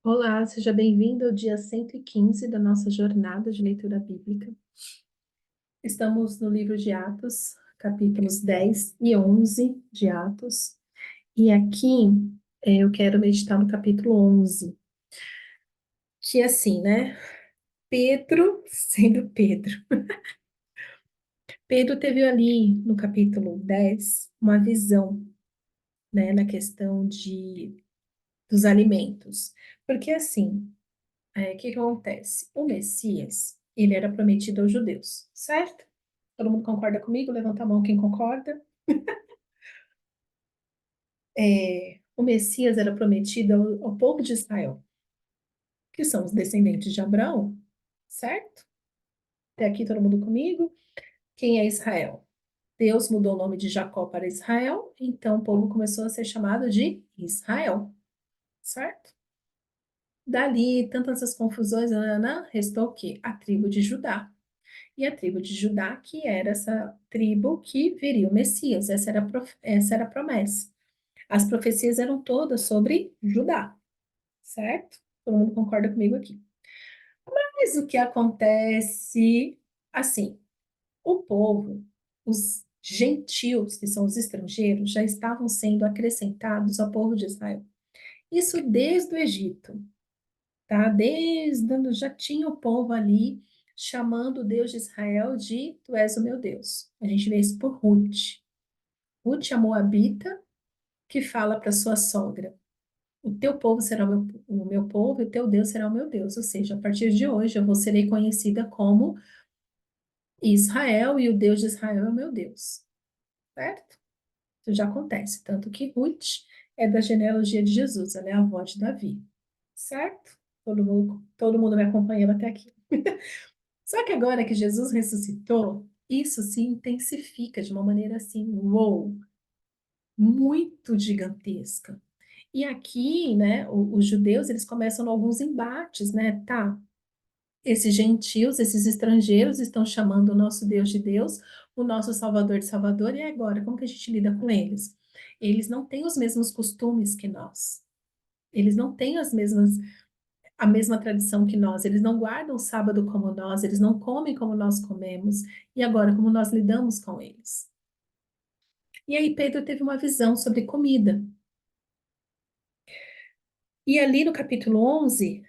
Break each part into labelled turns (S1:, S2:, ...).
S1: Olá, seja bem-vindo ao dia 115 da nossa jornada de leitura bíblica. Estamos no livro de Atos, capítulos 10 e 11 de Atos, e aqui eu quero meditar no capítulo 11, que é assim, né? Pedro sendo Pedro. Pedro teve ali no capítulo 10 uma visão, né, na questão dos alimentos. Porque assim, o que que acontece? O Messias, ele era prometido aos judeus, certo? Todo mundo concorda comigo? Levanta a mão quem concorda. O Messias era prometido ao povo de Israel, que são os descendentes de Abraão, certo? Até aqui todo mundo comigo? Quem é Israel? Deus mudou o nome de Jacó para Israel, então o povo começou a ser chamado de Israel, certo? Dali, tantas as confusões, nananã, restou o quê? A tribo de Judá. E a tribo de Judá, que era essa tribo que viria o Messias, essa era a promessa. As profecias eram todas sobre Judá, certo? Todo mundo concorda comigo aqui. Mas o que acontece, assim, o povo, os gentios, que são os estrangeiros, já estavam sendo acrescentados ao povo de Israel. Isso desde o Egito, tá? Já tinha o povo ali chamando o Deus de Israel de Tu és o meu Deus. A gente vê isso por Ruth. Ruth, a Moabita, que fala para sua sogra: O teu povo será o meu povo e o teu Deus será o meu Deus. Ou seja, a partir de hoje eu serei conhecida como Israel e o Deus de Israel é o meu Deus. Certo? Isso já acontece. Tanto que Ruth é da genealogia de Jesus, ela é a avó de Davi. Certo? Todo mundo me acompanhando até aqui. Só que agora que Jesus ressuscitou, isso se intensifica de uma maneira assim, uou, muito gigantesca. E aqui, né, os judeus, eles começam alguns embates, né? Tá, esses gentios, esses estrangeiros estão chamando o nosso Deus de Deus, o nosso Salvador de Salvador, e agora, como que a gente lida com eles? Eles não têm os mesmos costumes que nós. Eles não têm a mesma tradição que nós. Eles não guardam o sábado como nós, eles não comem como nós comemos. E agora, como nós lidamos com eles? E aí Pedro teve uma visão sobre comida. E ali no capítulo 11,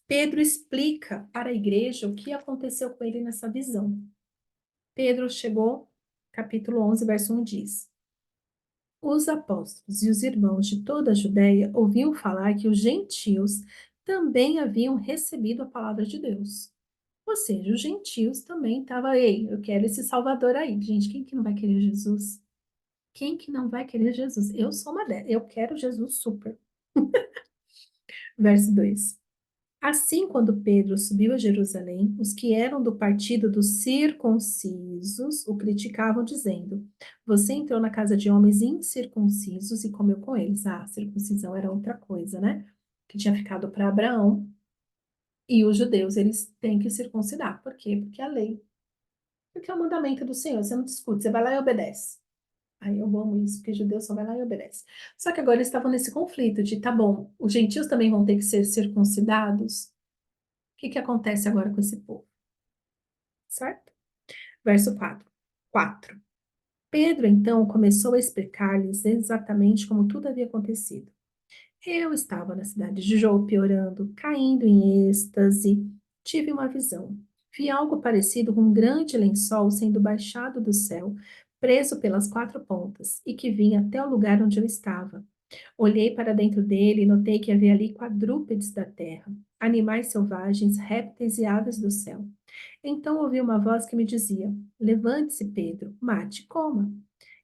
S1: Pedro explica para a igreja o que aconteceu com ele nessa visão. Pedro chegou, capítulo 11, verso 1 diz: Os apóstolos e os irmãos de toda a Judéia ouviam falar que os gentios também haviam recebido a palavra de Deus. Ou seja, os gentios também estavam, ei, eu quero esse Salvador aí. Gente, quem que não vai querer Jesus? Quem que não vai querer Jesus? Eu sou uma delas, eu quero Jesus super. Verso 2. Assim, quando Pedro subiu a Jerusalém, os que eram do partido dos circuncisos o criticavam, dizendo: Você entrou na casa de homens incircuncisos e comeu com eles. Ah, a circuncisão era outra coisa, né? Que tinha ficado para Abraão. E os judeus, eles têm que circuncidar. Por quê? Porque é a lei. Porque é o mandamento do Senhor. Você não discute, você vai lá e obedece. Aí eu amo isso, porque judeu só vai lá e obedece. Só que agora eles estavam nesse conflito de, tá bom, os gentios também vão ter que ser circuncidados. O que que acontece agora com esse povo? Certo? Verso 4. Pedro, então, começou a explicar-lhes exatamente como tudo havia acontecido. Eu estava na cidade de Jope orando, caindo em êxtase. Tive uma visão. Vi algo parecido com um grande lençol sendo baixado do céu, preso pelas quatro pontas, e que vinha até o lugar onde eu estava. Olhei para dentro dele e notei que havia ali quadrúpedes da terra, animais selvagens, répteis e aves do céu. Então ouvi uma voz que me dizia: Levante-se, Pedro, mate, e coma.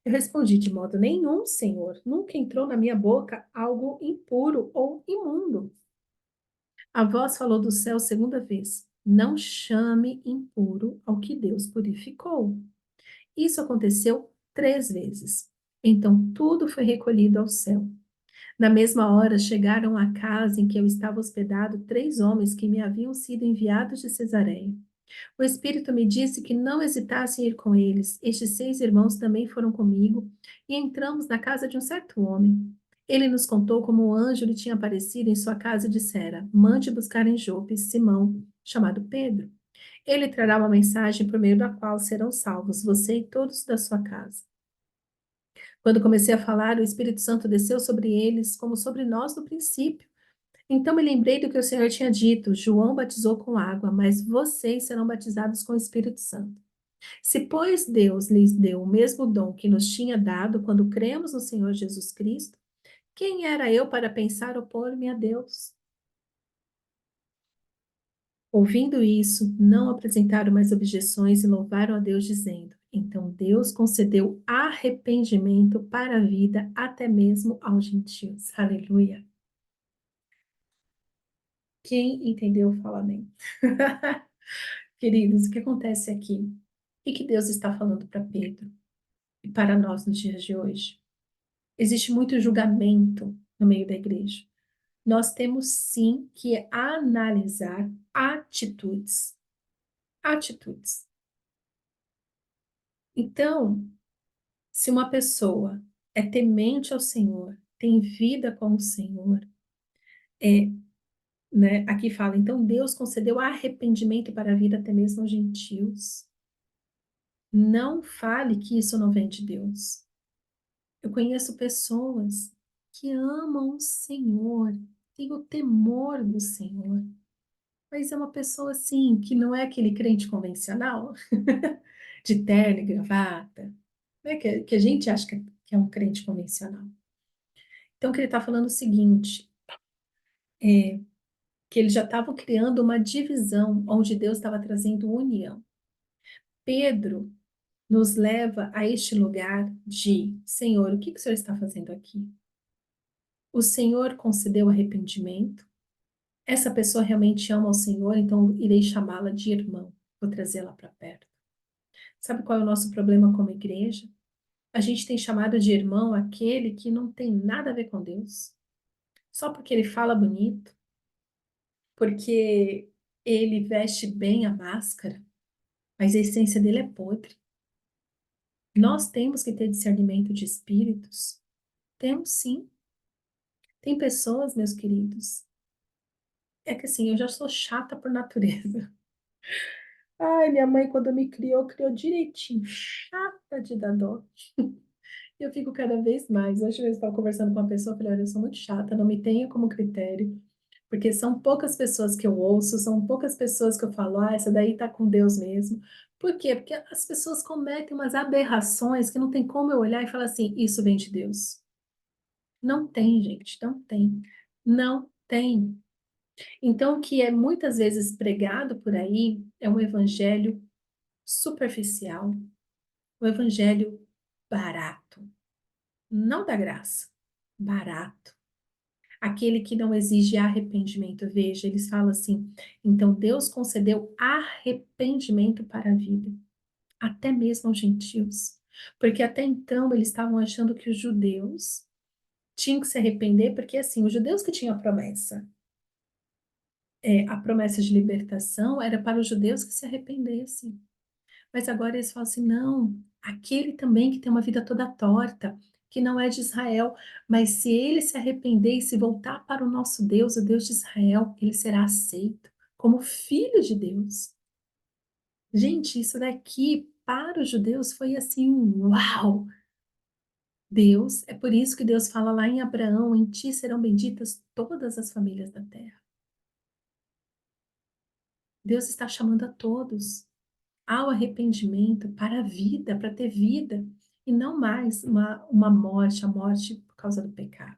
S1: Eu respondi: De modo nenhum, Senhor. Nunca entrou na minha boca algo impuro ou imundo. A voz falou do céu segunda vez: Não chame impuro ao que Deus purificou. Isso aconteceu 3 vezes. Então tudo foi recolhido ao céu. Na mesma hora chegaram à casa em que eu estava hospedado 3 homens que me haviam sido enviados de Cesareia. O Espírito me disse que não hesitasse em ir com eles. Estes 6 irmãos também foram comigo e entramos na casa de um certo homem. Ele nos contou como o anjo lhe tinha aparecido em sua casa e dissera: Mande buscar em Jope Simão, chamado Pedro. Ele trará uma mensagem por meio da qual serão salvos você e todos da sua casa. Quando comecei a falar, o Espírito Santo desceu sobre eles, como sobre nós no princípio. Então me lembrei do que o Senhor tinha dito: João batizou com água, mas vocês serão batizados com o Espírito Santo. Se, pois, Deus lhes deu o mesmo dom que nos tinha dado quando cremos no Senhor Jesus Cristo, quem era eu para pensar opor-me a Deus? Ouvindo isso, não apresentaram mais objeções e louvaram a Deus, dizendo: Então Deus concedeu arrependimento para a vida até mesmo aos gentios. Aleluia. Quem entendeu, fala amém. Queridos, o que acontece aqui? E que Deus está falando para Pedro e para nós nos dias de hoje? Existe muito julgamento no meio da igreja. Nós temos sim que analisar atitudes. Atitudes. Então, se uma pessoa é temente ao Senhor, tem vida com o Senhor, é, né, aqui fala, então Deus concedeu arrependimento para a vida até mesmo aos gentios. Não fale que isso não vem de Deus. Eu conheço pessoas que amam o Senhor, têm o temor do Senhor, mas é uma pessoa assim, que não é aquele crente convencional, de terno e gravata, né, que a gente acha que é um crente convencional. Então, que ele está falando o seguinte, é, que eles já estavam criando uma divisão onde Deus estava trazendo união. Pedro nos leva a este lugar de, Senhor, o que que o Senhor está fazendo aqui? O Senhor concedeu arrependimento. Essa pessoa realmente ama o Senhor, então irei chamá-la de irmão. Vou trazê-la para perto. Sabe qual é o nosso problema como igreja? A gente tem chamado de irmão aquele que não tem nada a ver com Deus. Só porque ele fala bonito, porque ele veste bem a máscara, mas a essência dele é podre. Nós temos que ter discernimento de espíritos. Temos sim. Tem pessoas, meus queridos, é que assim, eu já sou chata por natureza. Ai, minha mãe, quando me criou, criou direitinho, chata de dar dó. E eu fico cada vez mais. Hoje eu estava conversando com uma pessoa, eu falei, olha, eu sou muito chata, não me tenha como critério, porque são poucas pessoas que eu ouço, são poucas pessoas que eu falo, ah, essa daí tá com Deus mesmo. Por quê? Porque as pessoas cometem umas aberrações que não tem como eu olhar e falar assim, isso vem de Deus. Não tem, gente, não tem. Não tem. Então, o que é muitas vezes pregado por aí é um evangelho superficial, um evangelho barato, não da graça, barato. Aquele que não exige arrependimento. Veja, eles falam assim: então Deus concedeu arrependimento para a vida, até mesmo aos gentios. Porque até então eles estavam achando que os judeus tinham que se arrepender, porque assim, os judeus que tinham a promessa, a promessa de libertação era para os judeus que se arrependessem. Mas agora eles falam assim: não, aquele também que tem uma vida toda torta, que não é de Israel, mas se ele se arrepender e se voltar para o nosso Deus, o Deus de Israel, ele será aceito como filho de Deus. Gente, isso daqui para os judeus foi assim, uau! Deus, é por isso que Deus fala lá em Abraão: em ti serão benditas todas as famílias da terra. Deus está chamando a todos ao arrependimento para a vida, para ter vida, e não mais uma morte, a morte por causa do pecado.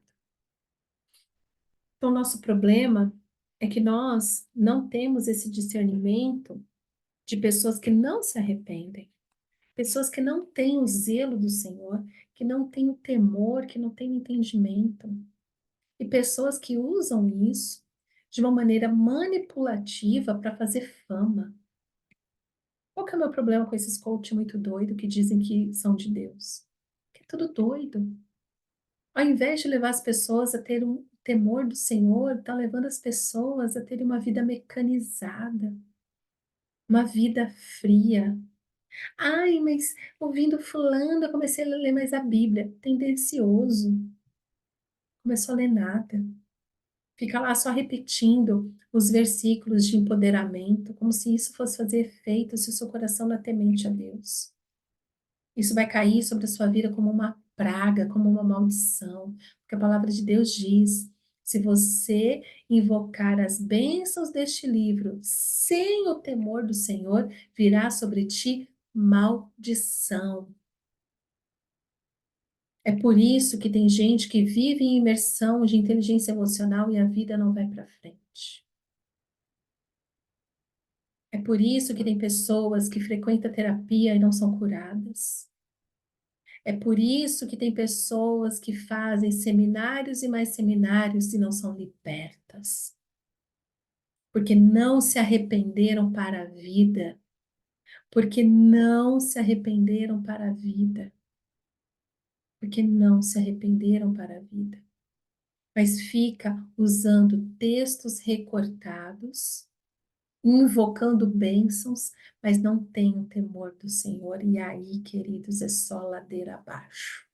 S1: Então, nosso problema é que nós não temos esse discernimento de pessoas que não se arrependem, pessoas que não têm o zelo do Senhor, que não têm o temor, que não têm o entendimento, e pessoas que usam isso de uma maneira manipulativa para fazer fama. Qual que é o meu problema com esses coaches muito doidos que dizem que são de Deus? Que é tudo doido. Ao invés de levar as pessoas a ter um temor do Senhor, está levando as pessoas a terem uma vida mecanizada, uma vida fria. Ai, mas ouvindo fulano, eu comecei a ler mais a Bíblia. Tendencioso. começou a ler nada. Fica lá só repetindo os versículos de empoderamento, como se isso fosse fazer efeito se o seu coração não é temente a Deus. Isso vai cair sobre a sua vida como uma praga, como uma maldição, porque a palavra de Deus diz: se você invocar as bênçãos deste livro sem o temor do Senhor, virá sobre ti maldição. É por isso que tem gente que vive em imersão de inteligência emocional e a vida não vai para frente. É por isso que tem pessoas que frequentam terapia e não são curadas. É por isso que tem pessoas que fazem seminários e mais seminários e não são libertas. Porque não se arrependeram para a vida. Porque não se arrependeram para a vida. Porque não se arrependeram para a vida. Mas fica usando textos recortados, invocando bênçãos, mas não tem o temor do Senhor. E aí, queridos, é só ladeira abaixo.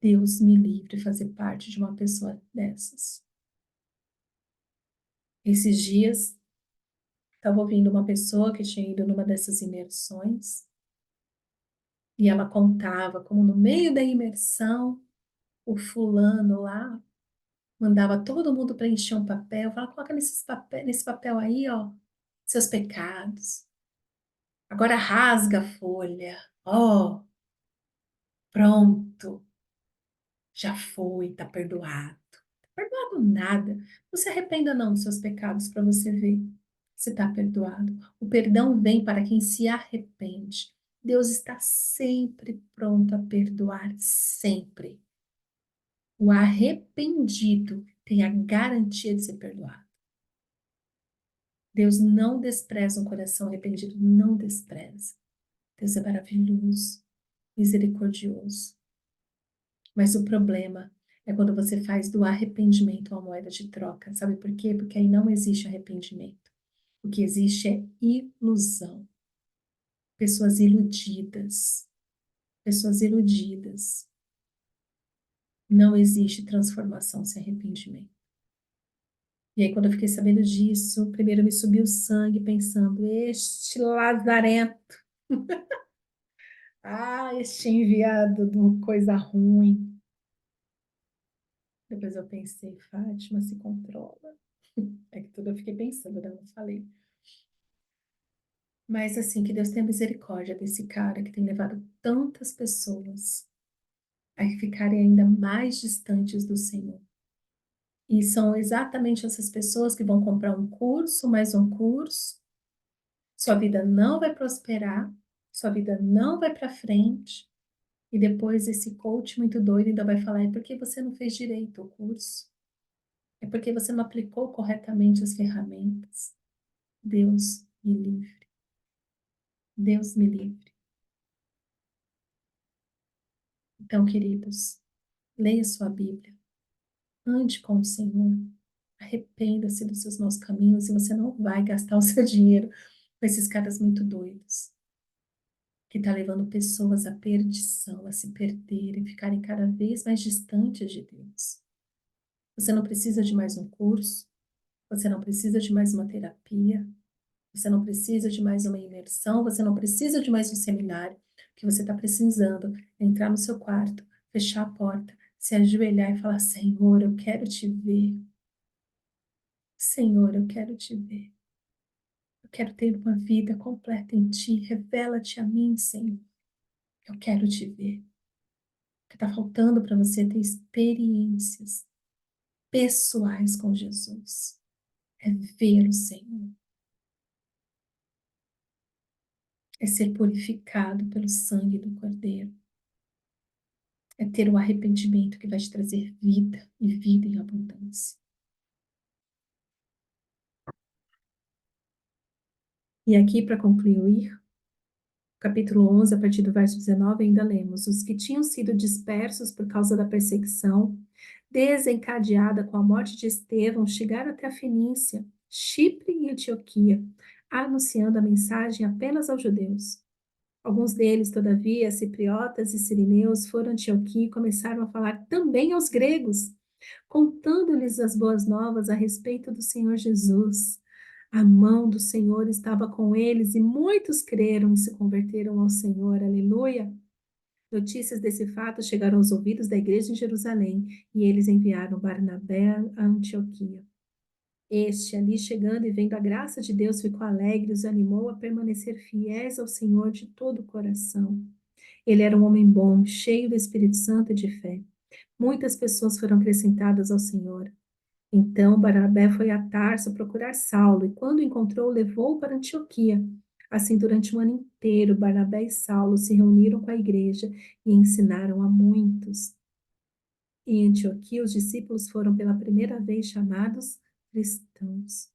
S1: Deus me livre de fazer parte de uma pessoa dessas. Esses dias, estava ouvindo uma pessoa que tinha ido numa dessas imersões e ela contava como no meio da imersão, o fulano lá mandava todo mundo preencher um papel, fala, coloca nesse papel aí, ó, seus pecados. Agora rasga a folha. Ó, pronto, já foi, tá perdoado. Tá perdoado nada. Não se arrependa não dos seus pecados para você ver se está perdoado. O perdão vem para quem se arrepende. Deus está sempre pronto a perdoar, sempre. O arrependido tem a garantia de ser perdoado. Deus não despreza um coração arrependido, não despreza. Deus é maravilhoso, misericordioso. Mas o problema é quando você faz do arrependimento uma moeda de troca. Sabe por quê? Porque aí não existe arrependimento. O que existe é ilusão. Pessoas iludidas. Pessoas iludidas. Não existe transformação sem arrependimento. E aí, quando eu fiquei sabendo disso, primeiro me subiu o sangue pensando, este lazarento, este enviado de uma coisa ruim. Depois eu pensei, Fátima, se controla. É que tudo eu fiquei pensando, né? Eu não falei. Mas assim, que Deus tenha misericórdia desse cara que tem levado tantas pessoas a ficarem ainda mais distantes do Senhor. E são exatamente essas pessoas que vão comprar um curso, mais um curso. Sua vida não vai prosperar, sua vida não vai para frente. E depois esse coach muito doido ainda vai falar: é porque você não fez direito o curso. É porque você não aplicou corretamente as ferramentas. Deus me livre. Deus me livre. Então, queridos, leia sua Bíblia. Ande com o Senhor. Arrependa-se dos seus maus caminhos e você não vai gastar o seu dinheiro com esses caras muito doidos, que está levando pessoas à perdição, a se perderem, ficarem cada vez mais distantes de Deus. Você não precisa de mais um curso, você não precisa de mais uma terapia, você não precisa de mais uma imersão, você não precisa de mais um seminário. O que você está precisando é entrar no seu quarto, fechar a porta, se ajoelhar e falar: Senhor, eu quero te ver. Senhor, eu quero te ver. Eu quero ter uma vida completa em ti. Revela-te a mim, Senhor. Eu quero te ver. O que está faltando para você é ter experiências pessoais com Jesus. É ver o Senhor. É ser purificado pelo sangue do Cordeiro. É ter o arrependimento que vai te trazer vida e vida em abundância. E aqui, para concluir, capítulo 11, a partir do verso 19, ainda lemos: os que tinham sido dispersos por causa da perseguição, desencadeada com a morte de Estevão, chegaram até a Fenícia, Chipre e Antioquia, anunciando a mensagem apenas aos judeus. Alguns deles, todavia, cipriotas e sirineus, foram a Antioquia e começaram a falar também aos gregos, contando-lhes as boas novas a respeito do Senhor Jesus. A mão do Senhor estava com eles e muitos creram e se converteram ao Senhor. Aleluia! Notícias desse fato chegaram aos ouvidos da igreja em Jerusalém e eles enviaram Barnabé a Antioquia. Este, ali chegando e vendo a graça de Deus, ficou alegre e os animou a permanecer fiéis ao Senhor de todo o coração. Ele era um homem bom, cheio do Espírito Santo e de fé. Muitas pessoas foram acrescentadas ao Senhor. Então Barnabé foi a Tarso procurar Saulo, e quando o encontrou, levou-o para Antioquia. Assim, durante um ano inteiro, Barnabé e Saulo se reuniram com a igreja e ensinaram a muitos. Em Antioquia, os discípulos foram pela primeira vez chamados cristãos.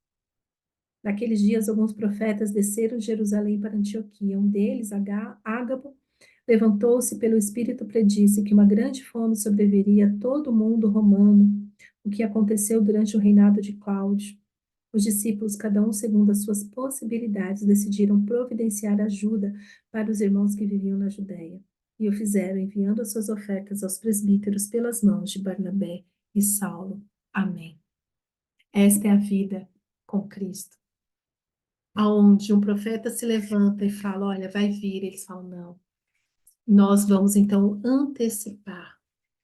S1: Naqueles dias, alguns profetas desceram de Jerusalém para Antioquia. Um deles, Ágabo, levantou-se pelo Espírito, predisse que uma grande fome sobreviria a todo o mundo romano, o que aconteceu durante o reinado de Cláudio. Os discípulos, cada um segundo as suas possibilidades, decidiram providenciar ajuda para os irmãos que viviam na Judéia. E o fizeram, enviando as suas ofertas aos presbíteros pelas mãos de Barnabé e Saulo. Amém. Esta é a vida com Cristo. Aonde um profeta se levanta e fala, olha, vai vir, eles falam, não. Nós vamos então antecipar,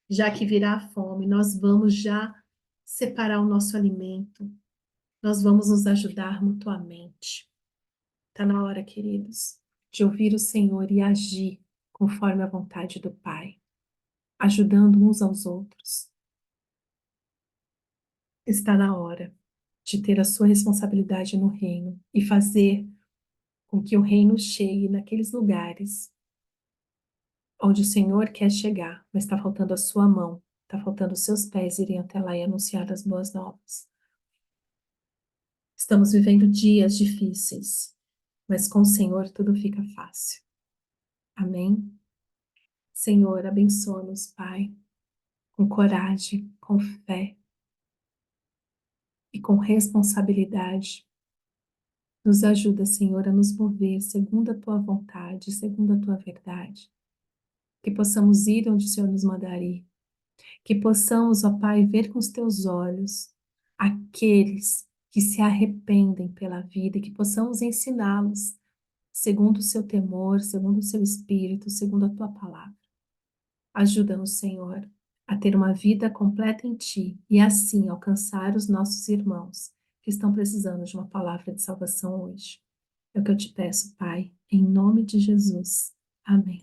S1: já que virá a fome, nós vamos já separar o nosso alimento, nós vamos nos ajudar mutuamente. Está na hora, queridos, de ouvir o Senhor e agir conforme a vontade do Pai, ajudando uns aos outros. Está na hora de ter a sua responsabilidade no reino e fazer com que o reino chegue naqueles lugares onde o Senhor quer chegar, mas está faltando a sua mão, está faltando os seus pés irem até lá e anunciar as boas novas. Estamos vivendo dias difíceis, mas com o Senhor tudo fica fácil. Amém? Senhor, abençoa-nos, Pai, com coragem, com fé e com responsabilidade. Nos ajuda, Senhor, a nos mover segundo a Tua vontade, segundo a Tua verdade. Que possamos ir onde o Senhor nos mandar ir. Que possamos, ó Pai, ver com os Teus olhos aqueles que se arrependem pela vida e que possamos ensiná-los segundo o Seu temor, segundo o Seu Espírito, segundo a Tua palavra. Ajuda-nos, Senhor, a ter uma vida completa em Ti e assim alcançar os nossos irmãos que estão precisando de uma palavra de salvação hoje. É o que eu te peço, Pai, em nome de Jesus. Amém.